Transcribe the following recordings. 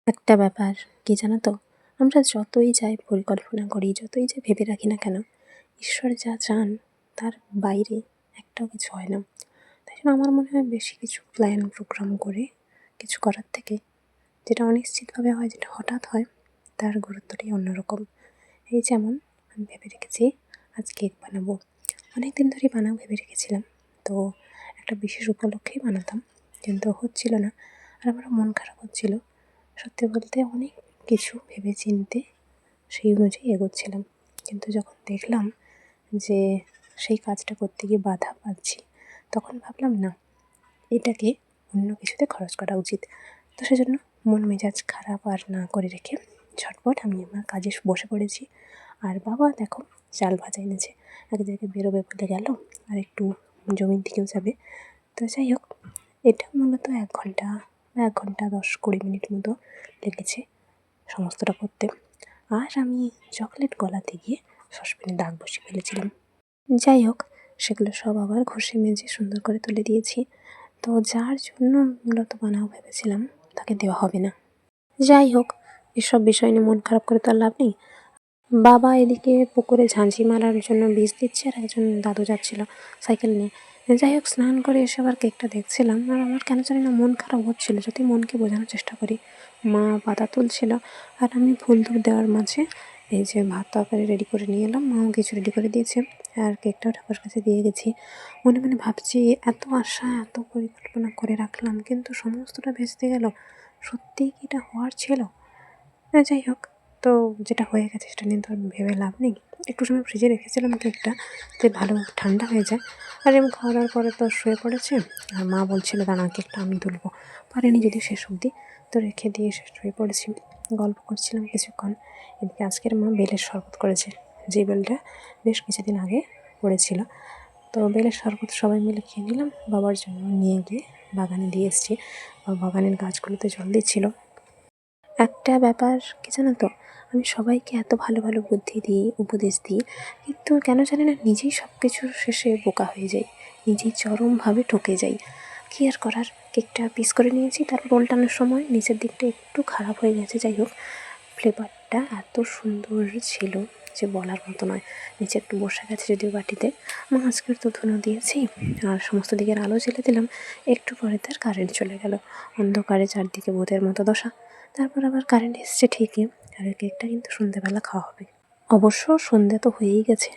একটা ব্যাপার কি জানো তো, আমরা যতই যাই পরিকল্পনা করি, যতই যাই ভেবে রাখি না কেন, ঈশ্বর যা চান তার বাইরে একটাও কিছু হয় না। তাই জন্য আমার মনে হয় বেশি কিছু প্ল্যান প্রোগ্রাম করে কিছু করার থেকে যেটা অনিশ্চিতভাবে হয়, যেটা হঠাৎ হয়, তার গুরুত্বটাই অন্যরকম। এই যেমন আমি ভেবে রেখেছি আজ কেক বানাবো, অনেক দিন ধরেই বানাবো ভেবে রেখেছিলাম। তো একটা বিশেষ উপলক্ষেই বানাতাম, কিন্তু হচ্ছিল না। আর আমারও মন খারাপ হচ্ছিল। সত্যি বলতে অনেক কিছু ভেবে চিন্তে সেই অনুযায়ী এগোচ্ছিলাম, কিন্তু যখন দেখলাম যে সেই কাজটা করতে গিয়ে বাধা পাচ্ছি, তখন ভাবলাম না, এটাকে অন্য কিছুতে খরচ করা উচিত। তো সেজন্য মন মেজাজ খারাপ আর না করে রেখে ঝটপট আমি আমার কাজে বসে পড়েছি। আর বাবা দেখো চাল ভাজা এনেছে, এক জায়গায় বেরোবে বলে গেল, আর একটু জমির দিকেও যাবে। তো যাই হোক, এটা মূলত 1 ঘন্টা বা 1 ঘন্টা 10-20 মিনিট মতো লেগেছে সমস্তটা করতে। আর আমি চকলেট গলাতে গিয়ে সসপ্যানে দাগ বসিয়ে ফেলেছিলাম। যাই হোক, সেগুলো সব আবার ঘষে মেজে সুন্দর করে তুলে দিয়েছি। তো যার জন্য মূলত বানাবো ভেবেছিলাম, তাকে দেওয়া হবে না। যাই হোক, এসব বিষয় নিয়ে মন খারাপ করে তো আর লাভ নেই। বাবা এদিকে পুকুরে ঝাঁঝি মারার জন্য বীজ দিচ্ছে, আর একজন দাদু যাচ্ছিল সাইকেল নিয়ে। যাই হোক, স্নান করে এসে আবার কেকটা দেখছিলাম, আর আমার কেন জানি না মন খারাপ হচ্ছিল। যদি মনকে বোঝানোর চেষ্টা করি, মা পাতা তুলছিল আর আমি ফুল ধূপ দেওয়ার মাঝে এই যে ভাত তরকারি রেডি করে নিয়ে এলাম, মাও কিছু রেডি করে দিয়েছে, আর কেকটাও ঠাকুরের কাছে দিয়ে গেছি। মনে মনে ভাবছি, এত আশা এত পরিকল্পনা করে রাখলাম, কিন্তু সমস্তটা ভেস্তে গেল। সত্যিই কি এটা হওয়ার ছিল? যাই হোক, তো যেটা হয়ে গেছে সেটা নিয়ে তো আর ভেবে লাভ নেই। একটু সময় ফ্রিজে রেখেছিলাম কেকটা, যে ভালো ঠান্ডা হয়ে যায়। আর আমি খাওয়া দাওয়ার পরে তো শুয়ে পড়েছে, আর মা বলছিল দাঁড়া কেকটা আমি তুলবো, পারিনি যদি শেষ অবধি, তো রেখে দিয়ে শুয়ে পড়েছি। গল্প করছিলাম কিছুক্ষণ। এদিকে আজকের মা বেলের শরবত করেছে, যে বেলটা বেশ কিছুদিন আগে পড়েছিল। তো বেলের শরবত সবাই মিলে খেয়ে নিলাম, বাবার জন্য নিয়ে গিয়ে বাগানে দিয়ে এসেছি। বাগানের গাছগুলোতে জল দিচ্ছিল। একটা ব্যাপার কি জানো তো, আমি সবাইকে এত ভালো ভালো বুদ্ধি দিই, উপদেশ দিই, কিন্তু কেন জানি না নিজেই সব কিছুর শেষে বোকা হয়ে যাই, নিজেই চরমভাবে ঠকে যাই। কী আর করার, কেকটা পিস করে নিয়েছি, তারপর উল্টানোর সময় নিচের দিকটা একটু খারাপ হয়ে গেছে। যাই হোক, ফ্লেভারটা এত সুন্দর ছিল যে বলার মতো নয়। নিচে একটু বসে গেছে যদিও বাটিতে। মা আজকের তো ধুনো দিয়েছি, আর সমস্ত দিকের আলো জ্বেলে দিলাম। একটু পরে তার কারেন্ট চলে গেল, অন্ধকারে চারদিকে ভূতের মতো দশা। তারপর আবার কারেন্ট এসছে ঠিকই, আর ওই কেকটা কিন্তু সন্ধ্যেবেলা খাওয়া হবে। অবশ্য সন্ধ্যে তো হয়েই গেছে,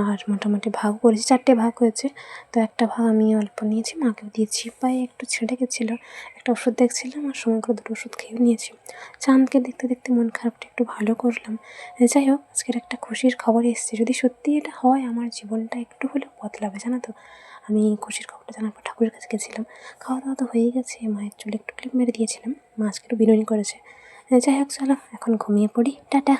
আর মোটামুটি ভাগ করেছি, 4টে ভাগ হয়েছে। তো একটা ভাগ আমি অল্প নিয়েছি, মাকেও দিয়েছি। পায়ে একটু ছেড়ে গেছিলো, একটা ওষুধ দেখছিলাম, আর সমগ্র 2টো ওষুধ খেয়েও নিয়েছি। চাঁদকে দেখতে দেখতে মন খারাপটা একটু ভালো করলাম। যাই হোক, আজকের একটা খুশির খবর এসেছে। যদি সত্যি এটা হয়, আমার জীবনটা একটু হলেও বদলাবে, জানো তো। আমি খুশির খবরটা জানার পর ঠাকুরের কাছে গেছিলাম। খাওয়া দাওয়া তো হয়েই গেছে, মায়ের চুলে একটু ক্লিপ মেরে দিয়েছিলাম, মা আজকে একটু বিরিয়ানি করেছে। যাই হোক, চলো এখন ঘুমিয়ে পড়ি, টাটা।